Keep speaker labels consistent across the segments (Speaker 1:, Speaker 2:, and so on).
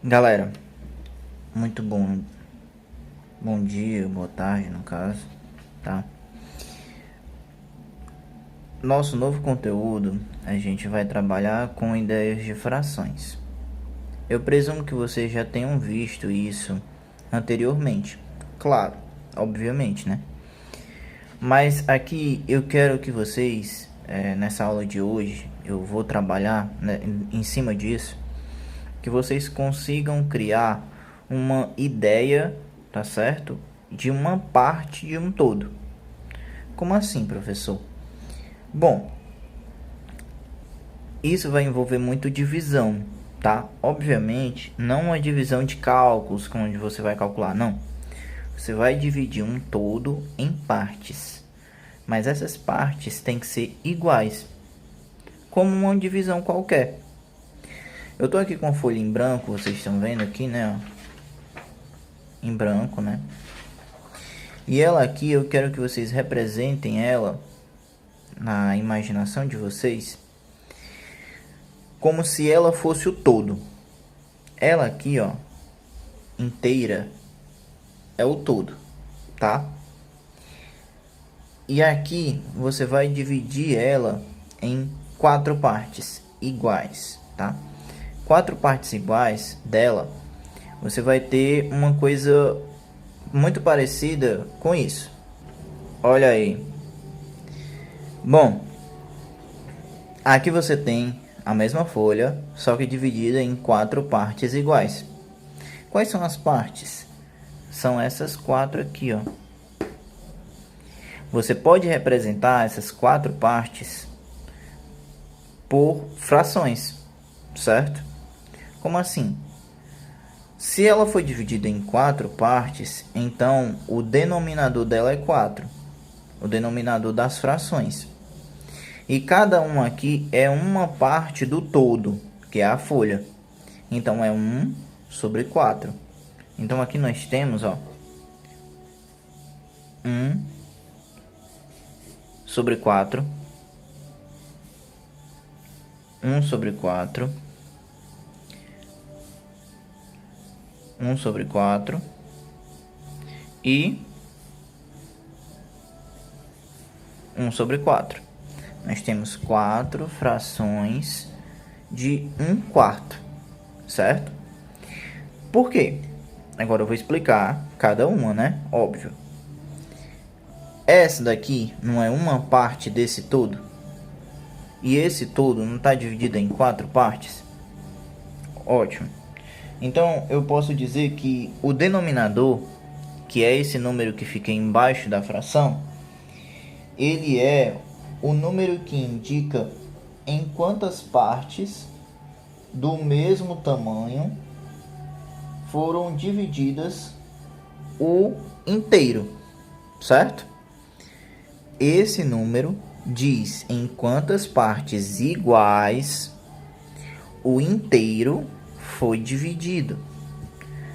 Speaker 1: Galera, muito bom dia, boa tarde no caso, tá? Nosso novo conteúdo, a gente vai trabalhar com ideias de frações. Eu presumo que vocês já tenham visto isso anteriormente, claro, obviamente, né? Mas aqui eu quero que vocês, nessa aula de hoje, eu vou trabalhar, né, em cima disso, que vocês consigam criar uma ideia, tá certo? De uma parte de um todo. Como assim, professor? Bom, isso vai envolver muito divisão, tá? Obviamente, não uma divisão de cálculos, onde você vai calcular, não. Você vai dividir um todo em partes, mas essas partes têm que ser iguais, como uma divisão qualquer. Eu tô aqui com a folha em branco, vocês estão vendo aqui, né? Em branco, né? E ela aqui, eu quero que vocês representem ela na imaginação de vocês como se ela fosse o todo. Ela aqui, ó, inteira, é o todo, tá? E aqui você vai dividir ela em 4 partes iguais, tá? 4 partes iguais dela, você vai ter uma coisa muito parecida com isso. Olha aí. Bom, aqui você tem a mesma folha, só que dividida em 4 partes iguais. Quais são as partes? São essas 4 aqui, ó. Você pode representar essas 4 partes por frações, certo? Como assim? Se ela foi dividida em 4 partes, então o denominador dela é 4, o denominador das frações. E cada um aqui é uma parte do todo, que é a folha. Então é 1 sobre 4. Então aqui nós temos, ó, 1 sobre 4, 1 sobre 4, 1 sobre 4 e 1 sobre 4. Nós temos 4 frações de 1/4, certo? Por quê? Agora eu vou explicar cada uma, né? Óbvio. Essa daqui não é uma parte desse todo? E esse todo não está dividido em 4 partes? Ótimo. Então eu posso dizer que o denominador, que é esse número que fica embaixo da fração, ele é o número que indica em quantas partes do mesmo tamanho foram divididas o inteiro, certo? Esse número diz em quantas partes iguais o inteiro foi dividido.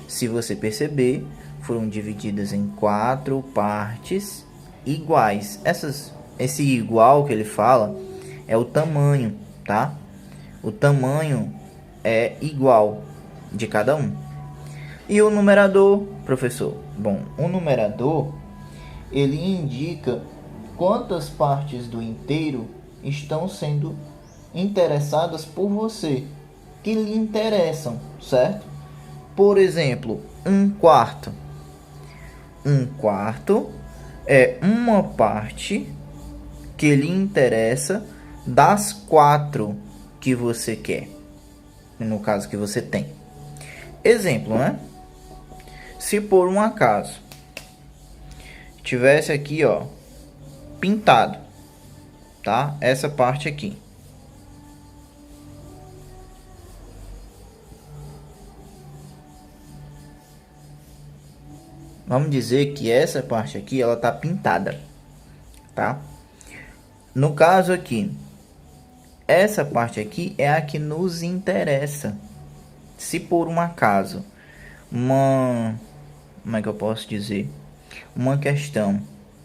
Speaker 1: Se você perceber, foram divididas em 4 partes iguais. Esse igual que ele fala é o tamanho, tá? O tamanho é igual de cada um. E o numerador, professor? Bom, o numerador, ele indica quantas partes do inteiro estão sendo interessadas por você, que lhe interessam, certo? Por exemplo, 1/4. 1/4 é uma parte que lhe interessa das 4 que você quer, no caso que você tem. Exemplo, né? Se por um acaso tivesse aqui, ó, pintado, tá? Essa parte aqui. Vamos dizer que essa parte aqui, ela tá pintada, tá? No caso aqui, essa parte aqui é a que nos interessa. Se por um acaso, como é que eu posso dizer? Uma questão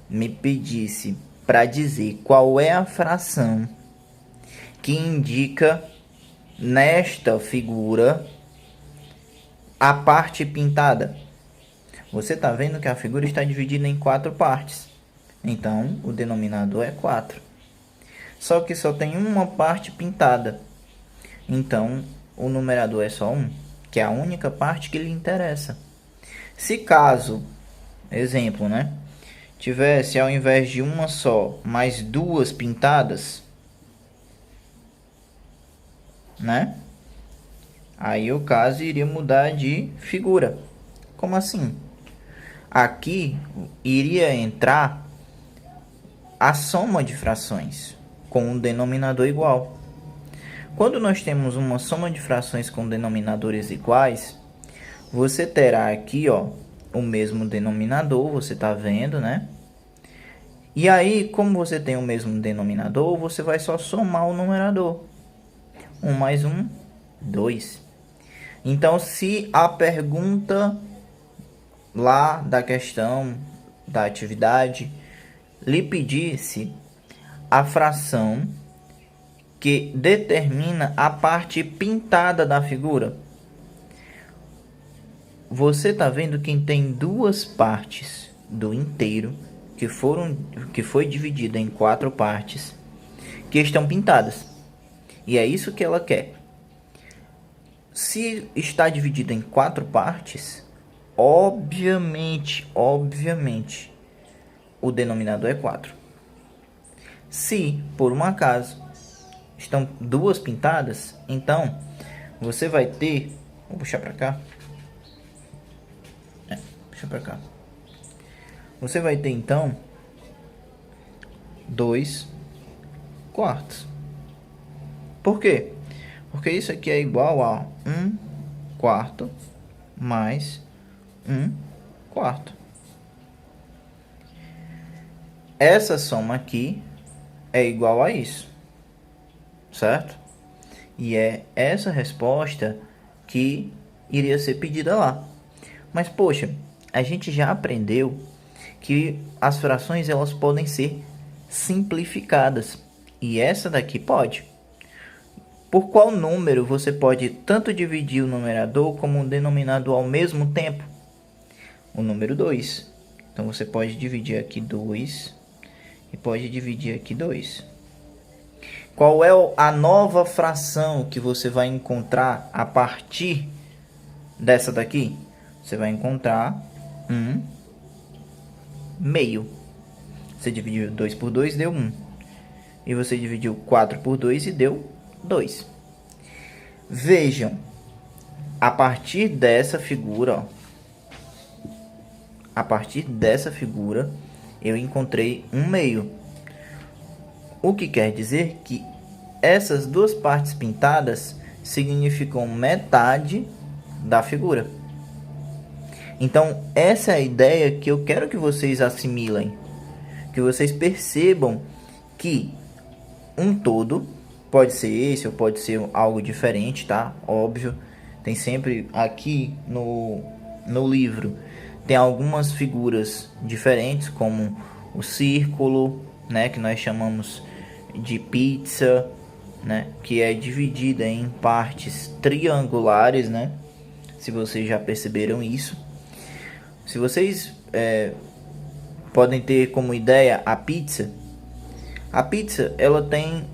Speaker 1: me pedisse para dizer qual é a fração que indica nesta figura a parte pintada. Você está vendo que a figura está dividida em 4 partes. Então, o denominador é 4. Só que só tem uma parte pintada. Então, o numerador é só 1, que é a única parte que lhe interessa. Se caso, exemplo, né, tivesse ao invés de uma só, mais 2 pintadas, né? Aí o caso iria mudar de figura. Como assim? Aqui iria entrar a soma de frações com um denominador igual. Quando nós temos uma soma de frações com denominadores iguais, você terá aqui, ó, o mesmo denominador, você está vendo, né? E aí, como você tem o mesmo denominador, você vai só somar o numerador. 1 mais 1, 2. Então, se a pergunta lá da questão da atividade lhe pedisse a fração que determina a parte pintada da figura, você está vendo que tem 2 partes do inteiro que foi dividida em 4 partes que estão pintadas. E é isso que ela quer. Se está dividida em 4 partes, obviamente, o denominador é 4. Se, por um acaso, estão 2 pintadas, então você vai ter... Vou puxar para cá. Puxa para cá. Você vai ter, então, 2 quartos. Por quê? Porque isso aqui é igual a 1 quarto mais 1 quarto. Essa soma aqui é igual a isso, certo? E é essa resposta que iria ser pedida lá. Mas, poxa, a gente já aprendeu que as frações elas podem ser simplificadas. E essa daqui pode. Por qual número você pode tanto dividir o numerador como o denominador ao mesmo tempo? O número 2. Então, você pode dividir aqui 2 e pode dividir aqui 2. Qual é a nova fração que você vai encontrar a partir dessa daqui? Você vai encontrar 1 meio. Você dividiu 2 por 2, deu 1. E você dividiu 4 por 2 e deu 2. Vejam, a partir dessa figura, ó, a partir dessa figura, eu encontrei 1 meio. O que quer dizer que essas 2 partes pintadas significam metade da figura. Então, essa é a ideia que eu quero que vocês assimilem. Que vocês percebam que um todo pode ser esse ou pode ser algo diferente, tá? Óbvio. Tem sempre aqui no livro, tem algumas figuras diferentes, como o círculo, né? Que nós chamamos de pizza, né? Que é dividida em partes triangulares, né? Se vocês já perceberam isso. Se vocês podem ter como ideia a pizza ela tem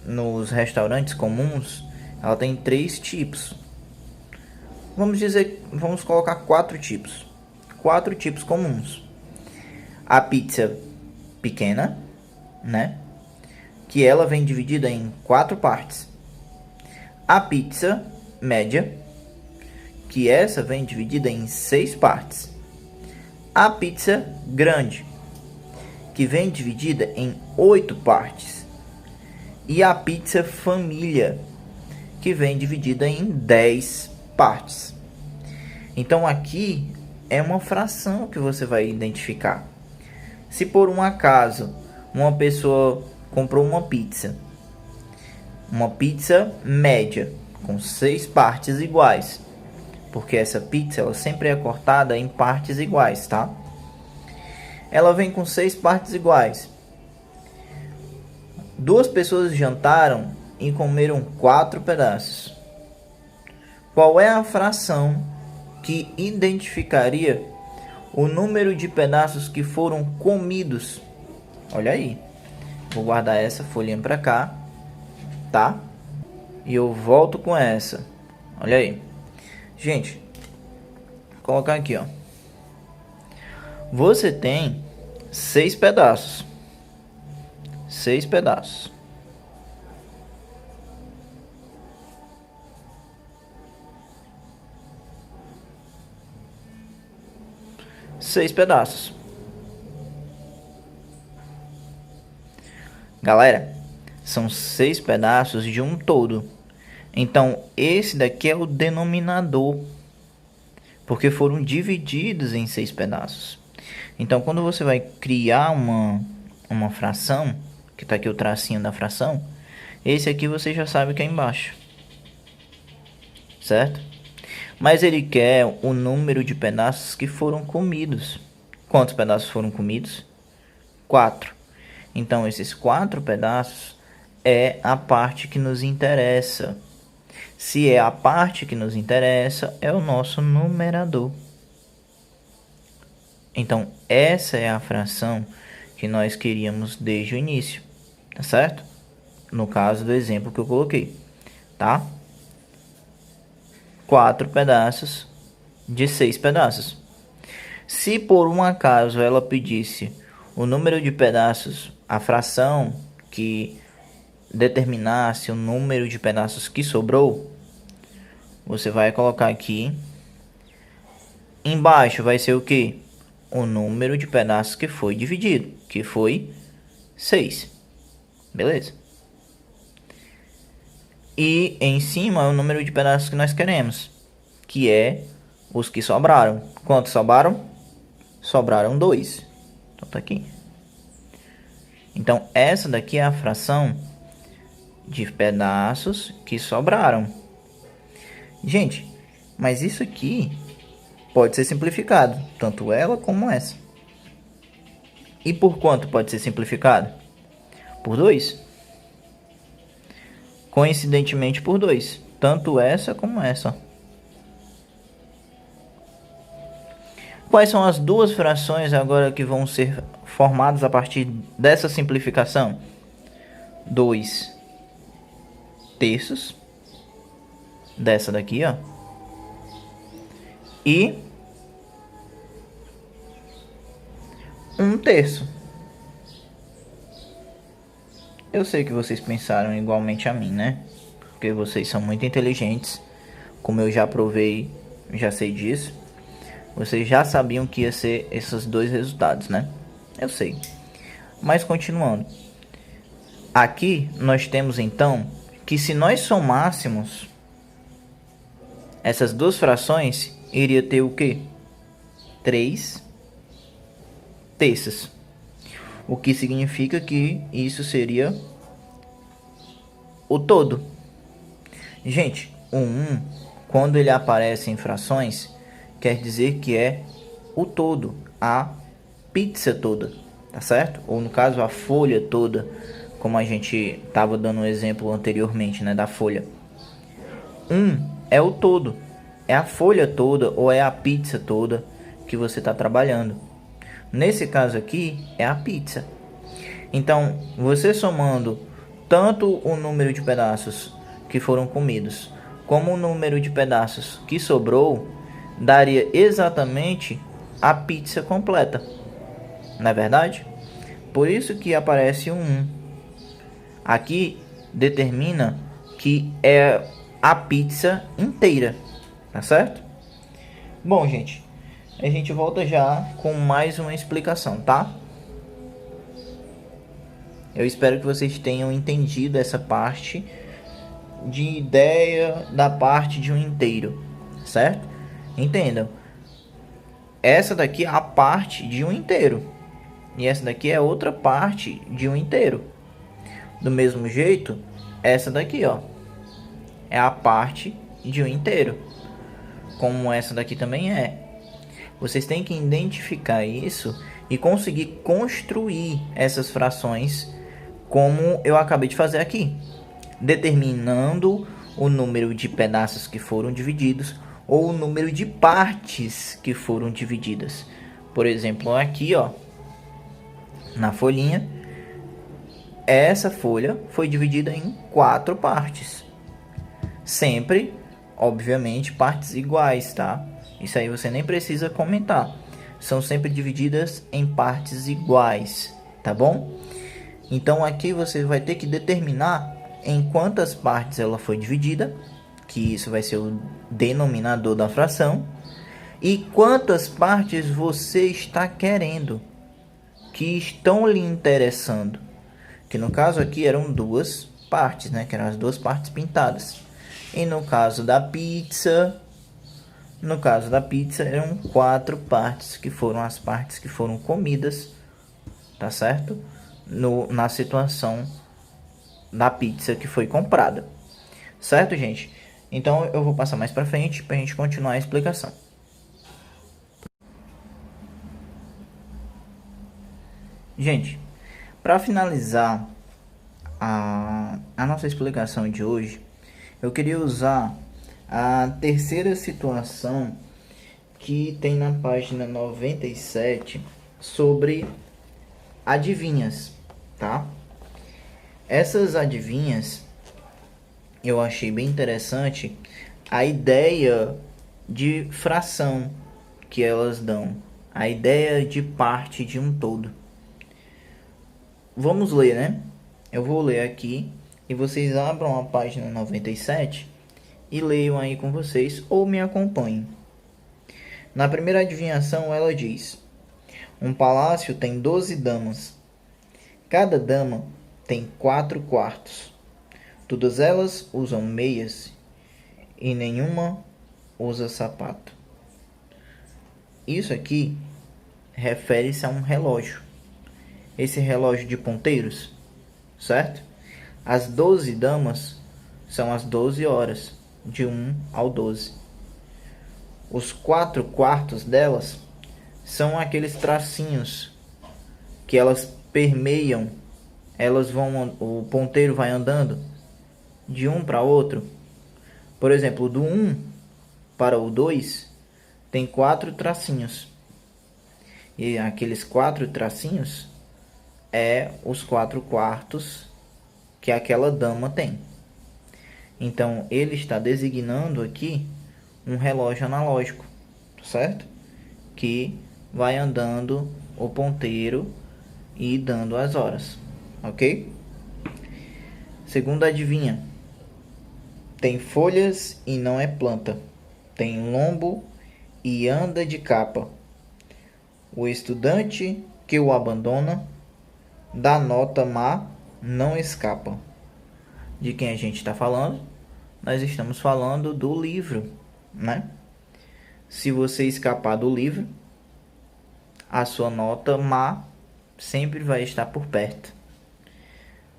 Speaker 1: nos restaurantes comuns, ela tem 3 tipos. Vamos colocar 4 tipos. 4 tipos comuns. A pizza pequena, né? Que ela vem dividida em 4 partes. A pizza média, que essa vem dividida em 6 partes. A pizza grande, que vem dividida em 8 partes. E a pizza família, que vem dividida em 10 partes. Então aqui é uma fração que você vai identificar. Se por um acaso uma pessoa comprou uma pizza média com 6 partes iguais, porque essa pizza ela sempre é cortada em partes iguais, tá? Ela vem com 6 partes iguais. 2 pessoas jantaram e comeram 4 pedaços. Qual é a fração que identificaria o número de pedaços que foram comidos. Olha aí. Vou guardar essa folhinha para cá, tá? E eu volto com essa. Olha aí. Gente, vou colocar aqui, ó. Você tem 6 pedaços. 6 pedaços. Seis pedaços. Galera, são 6 pedaços de um todo. Então, esse daqui é o denominador, porque foram divididos em 6 pedaços. Então, quando você vai criar uma fração, que está aqui o tracinho da fração, esse aqui você já sabe que é embaixo, certo? Mas ele quer o número de pedaços que foram comidos. Quantos pedaços foram comidos? 4. Então, esses 4 pedaços é a parte que nos interessa. Se é a parte que nos interessa, é o nosso numerador. Então, essa é a fração que nós queríamos desde o início, tá certo? No caso do exemplo que eu coloquei, tá? 4 pedaços de 6 pedaços. Se por um acaso ela pedisse o número de pedaços, a fração que determinasse o número de pedaços que sobrou, você vai colocar aqui. Embaixo vai ser o que? O número de pedaços que foi dividido, que foi 6. Beleza? E em cima é o número de pedaços que nós queremos, que é os que sobraram. Quantos sobraram? Sobraram 2. Então tá aqui. Então essa daqui é a fração de pedaços que sobraram. Gente, mas isso aqui pode ser simplificado, tanto ela como essa. E por quanto pode ser simplificado? Por 2. Coincidentemente por 2. Tanto essa como essa. Quais são as duas frações agora que vão ser formadas a partir dessa simplificação? 2 terços. Dessa daqui, ó. E 1 terço. Eu sei que vocês pensaram igualmente a mim, né? Porque vocês são muito inteligentes. Como eu já provei, já sei disso. Vocês já sabiam que ia ser esses dois resultados, né? Eu sei. Mas continuando. Aqui nós temos então que se nós somássemos essas duas frações, iria ter o quê? 3 terços. O que significa que isso seria o todo. Gente, o 1, quando ele aparece em frações, quer dizer que é o todo, a pizza toda, tá certo? Ou no caso, a folha toda, como a gente estava dando um exemplo anteriormente, né, da folha. 1 é o todo, é a folha toda ou é a pizza toda que você está trabalhando. Nesse caso aqui, é a pizza. Então, você somando tanto o número de pedaços que foram comidos, como o número de pedaços que sobrou, daria exatamente a pizza completa. Não é verdade? Por isso que aparece um 1. Aqui determina que é a pizza inteira, tá certo? Bom, gente, a gente volta já com mais uma explicação, tá? Eu espero que vocês tenham entendido essa parte de ideia da parte de um inteiro, certo? Entendam. Essa daqui é a parte de um inteiro. E essa daqui é outra parte de um inteiro. Do mesmo jeito, essa daqui, ó, é a parte de um inteiro. Como essa daqui também é. Vocês têm que identificar isso e conseguir construir essas frações como eu acabei de fazer aqui, determinando o número de pedaços que foram divididos ou o número de partes que foram divididas. Por exemplo, aqui, ó, na folhinha, essa folha foi dividida em 4 partes. Sempre, obviamente, partes iguais, tá? Isso aí você nem precisa comentar. São sempre divididas em partes iguais, tá bom? Então aqui você vai ter que determinar em quantas partes ela foi dividida, que isso vai ser o denominador da fração, e quantas partes você está querendo, que estão lhe interessando. Que no caso aqui eram 2 partes, né? Que eram as 2 partes pintadas. E no caso da pizza, eram 4 partes, que foram as partes que foram comidas, tá certo? Na situação da pizza que foi comprada, certo, gente? Então eu vou passar mais para frente para a gente continuar a explicação. Gente, para finalizar a nossa explicação de hoje, eu queria usar a terceira situação que tem na página 97 sobre adivinhas, tá? Essas adivinhas eu achei bem interessante a ideia de fração que elas dão, a ideia de parte de um todo. Vamos ler, né? Eu vou ler aqui e vocês abram a página 97 e leiam aí com vocês ou me acompanhem. Na primeira adivinhação ela diz: um palácio tem 12 damas. Cada dama tem 4 quartos. Todas elas usam meias e nenhuma usa sapato. Isso aqui refere-se a um relógio. Esse relógio de ponteiros, certo? As 12 damas são as 12 horas, de 1 ao 12. Os 4 quartos delas são aqueles tracinhos que elas permeiam, o ponteiro vai andando de um para outro. Por exemplo, do 1 para o 2 tem 4 tracinhos. E aqueles 4 tracinhos os 4 quartos que aquela dama tem. Então, ele está designando aqui um relógio analógico, certo? Que vai andando o ponteiro e dando as horas, ok? Segunda adivinha. Tem folhas e não é planta. Tem lombo e anda de capa. O estudante que o abandona, da nota má não escapa. De quem a gente está falando? Nós estamos falando do livro, né? Se você escapar do livro, a sua nota má sempre vai estar por perto.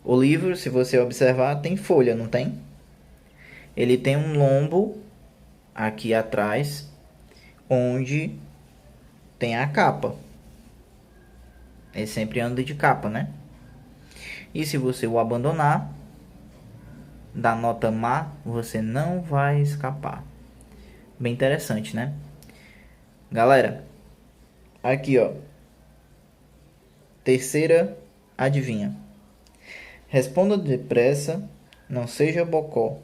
Speaker 1: O livro, se você observar, tem folha, não tem? Ele tem um lombo aqui atrás, onde tem a capa. Ele sempre anda de capa, né? E se você o abandonar, da nota má, você não vai escapar. Bem interessante, né? Galera, aqui ó, terceira adivinha. Responda depressa, não seja bocó.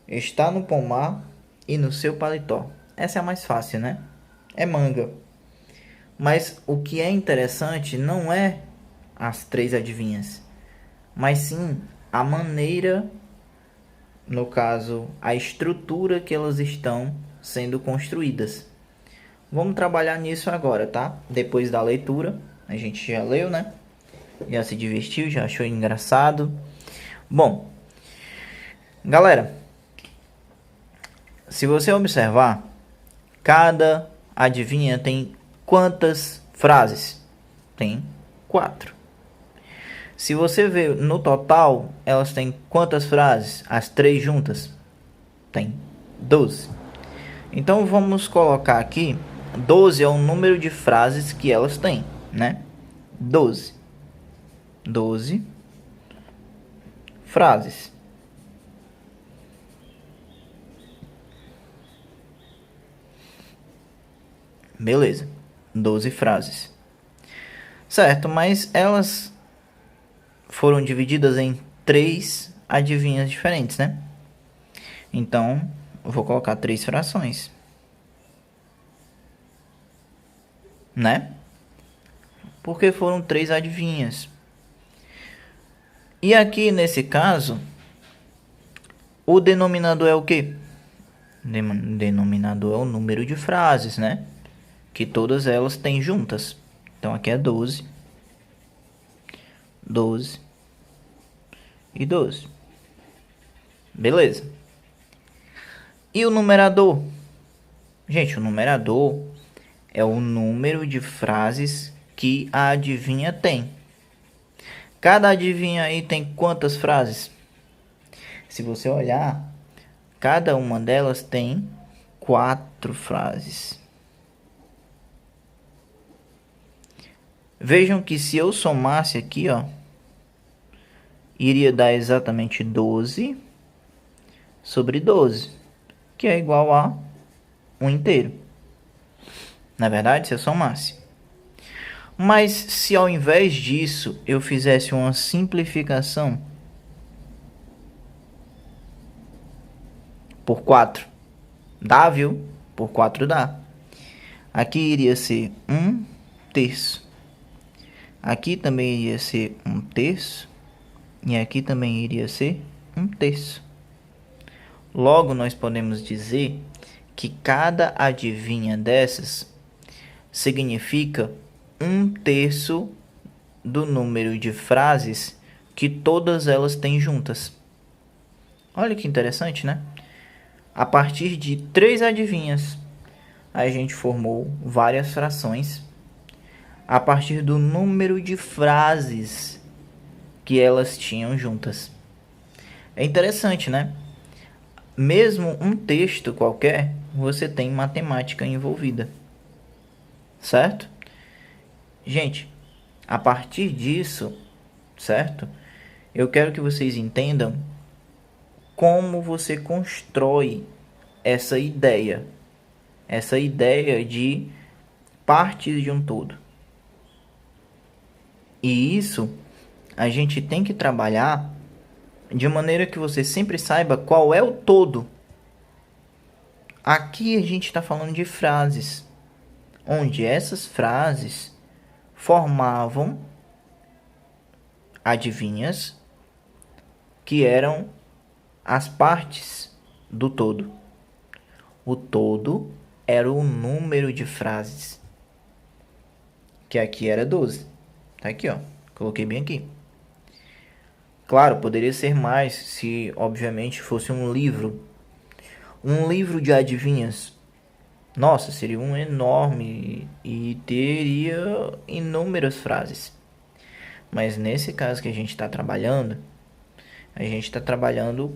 Speaker 1: Está no pomar e no seu paletó. Essa é a mais fácil, né? É manga. Mas o que é interessante não é as 3 adivinhas, mas sim a maneira, no caso, a estrutura que elas estão sendo construídas. Vamos trabalhar nisso agora, tá? Depois da leitura, a gente já leu, né? Já se divertiu, já achou engraçado. Bom, galera, se você observar, cada adivinha tem quantas frases? Tem 4. Se você ver no total, elas têm quantas frases? As 3 juntas? Tem 12. Então vamos colocar aqui, 12 é o número de frases que elas têm, né? 12 frases. Beleza, 12 frases. Certo, mas elas foram divididas em 3 adivinhas diferentes, né? Então, eu vou colocar 3 frações. Né? Porque foram 3 adivinhas. E aqui, nesse caso, o denominador é o quê? Denominador é o número de frases, né? Que todas elas têm juntas. Então, aqui é 12. 12 e 12. Beleza. E o numerador? Gente, o numerador é o número de frases que a adivinha tem. Cada adivinha aí tem quantas frases? Se você olhar, cada uma delas tem 4 frases. Vejam que se eu somasse aqui, ó, iria dar exatamente 12 sobre 12, que é igual a 1 inteiro. Na verdade, se eu somasse. Mas se ao invés disso eu fizesse uma simplificação por 4, dá, viu? Por 4 dá. Aqui iria ser 1 terço. Aqui também iria ser 1 terço. E aqui também iria ser 1 terço. Logo, nós podemos dizer que cada adivinha dessas significa 1 terço do número de frases que todas elas têm juntas. Olha que interessante, né? A partir de 3 adivinhas, a gente formou várias frações a partir do número de frases que elas tinham juntas. É interessante, né? Mesmo um texto qualquer, você tem matemática envolvida. Certo? Gente, a partir disso, certo? Eu quero que vocês entendam como você constrói essa ideia de partes de um todo. E isso a gente tem que trabalhar de maneira que você sempre saiba qual é o todo. Aqui a gente está falando de frases, onde essas frases formavam adivinhas que eram as partes do todo. O todo era o número de frases, que aqui era 12. Tá aqui, ó. Coloquei bem aqui. Claro, poderia ser mais se, obviamente, fosse um livro. Um livro de adivinhas. Nossa, seria um enorme e teria inúmeras frases. Mas nesse caso que a gente está trabalhando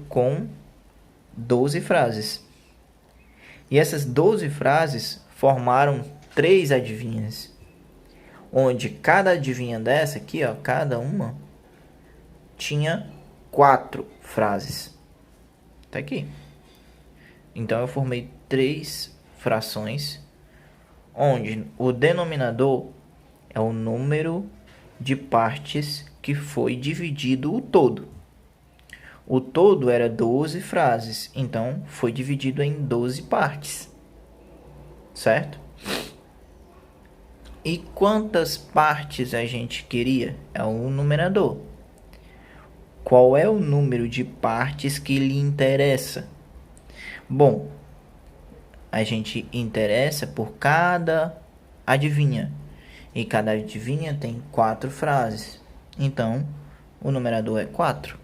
Speaker 1: com 12 frases. E essas 12 frases formaram 3 adivinhas. Onde cada adivinha dessa aqui, ó, cada uma tinha 4 frases. Tá aqui. Então eu formei 3 frações, onde o denominador é o número de partes que foi dividido o todo. O todo era 12 frases, então foi dividido em 12 partes. Certo? E quantas partes a gente queria? É o numerador. Qual é o número de partes que lhe interessa? Bom, a gente interessa por cada adivinha. E cada adivinha tem 4 frases. Então, o numerador é 4.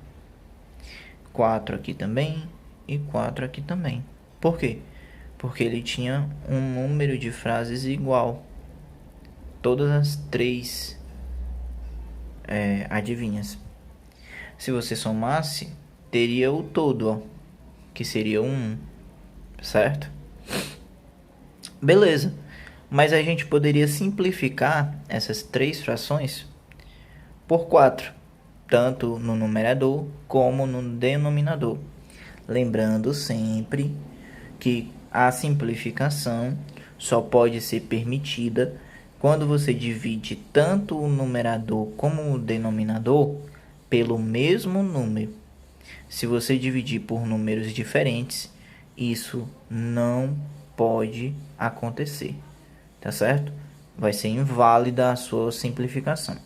Speaker 1: 4 aqui também e 4 aqui também. Por quê? Porque ele tinha um número de frases igual. Todas as 3 adivinhas. Se você somasse, teria o todo, ó, que seria 1, certo? Beleza. Mas a gente poderia simplificar essas 3 frações por 4, tanto no numerador como no denominador. Lembrando sempre que a simplificação só pode ser permitida quando você divide tanto o numerador como o denominador pelo mesmo número. Se você dividir por números diferentes, isso não pode acontecer, tá certo? Vai ser inválida a sua simplificação.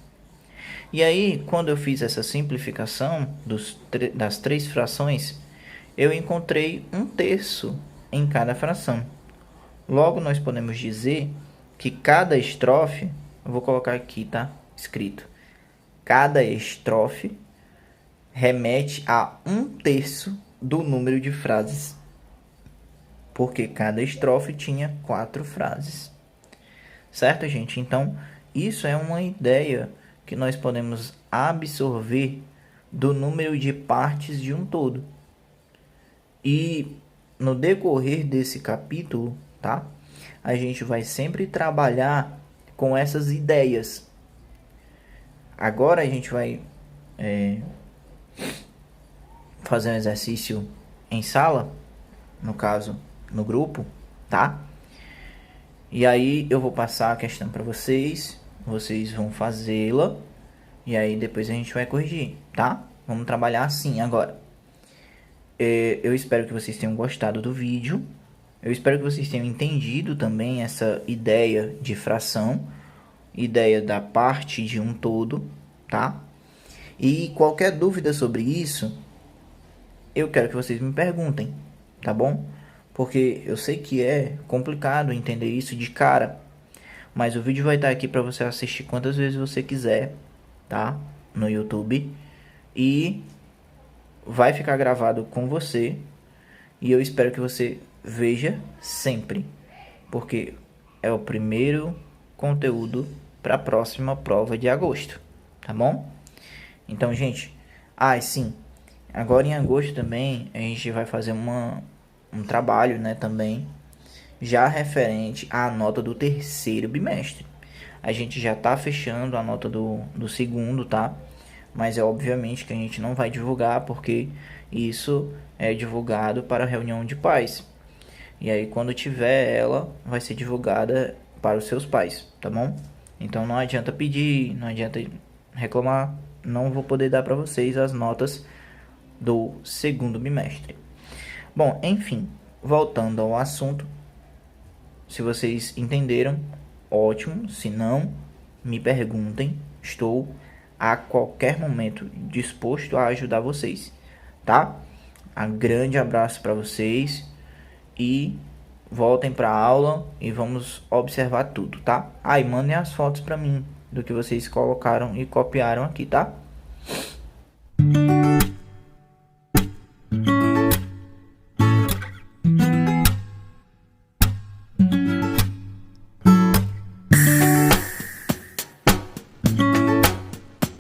Speaker 1: E aí, quando eu fiz essa simplificação das 3 frações, eu encontrei 1/3 em cada fração. Logo, nós podemos dizer que cada estrofe, eu vou colocar aqui, tá? Escrito. Cada estrofe remete a 1/3 do número de frases. Porque cada estrofe tinha 4 frases. Certo, gente? Então, isso é uma ideia que nós podemos absorver do número de partes de um todo. E no decorrer desse capítulo, tá? A gente vai sempre trabalhar com essas ideias. Agora a gente vai fazer um exercício em sala, no caso, no grupo, tá? E aí eu vou passar a questão para vocês, vocês vão fazê-la e aí depois a gente vai corrigir, tá? Vamos trabalhar assim agora. Eu espero que vocês tenham gostado do vídeo. Eu espero que vocês tenham entendido também essa ideia de fração, ideia da parte de um todo, tá? E qualquer dúvida sobre isso, eu quero que vocês me perguntem, tá bom? Porque eu sei que é complicado entender isso de cara, mas o vídeo vai estar aqui para você assistir quantas vezes você quiser, tá? No YouTube. E vai ficar gravado com você. E eu espero que você veja sempre, porque é o primeiro conteúdo para a próxima prova de agosto, tá bom? Então, gente, sim, agora em agosto também a gente vai fazer um trabalho, né, também, já referente à nota do terceiro bimestre. A gente já tá fechando a nota do segundo, tá? Mas é obviamente que a gente não vai divulgar, porque isso é divulgado para a reunião de pais. E aí quando tiver ela, vai ser divulgada para os seus pais, tá bom? Então não adianta pedir, não adianta reclamar, não vou poder dar para vocês as notas do segundo bimestre. Bom, enfim, voltando ao assunto, se vocês entenderam, ótimo. Se não, me perguntem, estou a qualquer momento disposto a ajudar vocês, tá? Um grande abraço para vocês e voltem para a aula e vamos observar tudo, tá? E mandem as fotos para mim do que vocês colocaram e copiaram aqui, tá?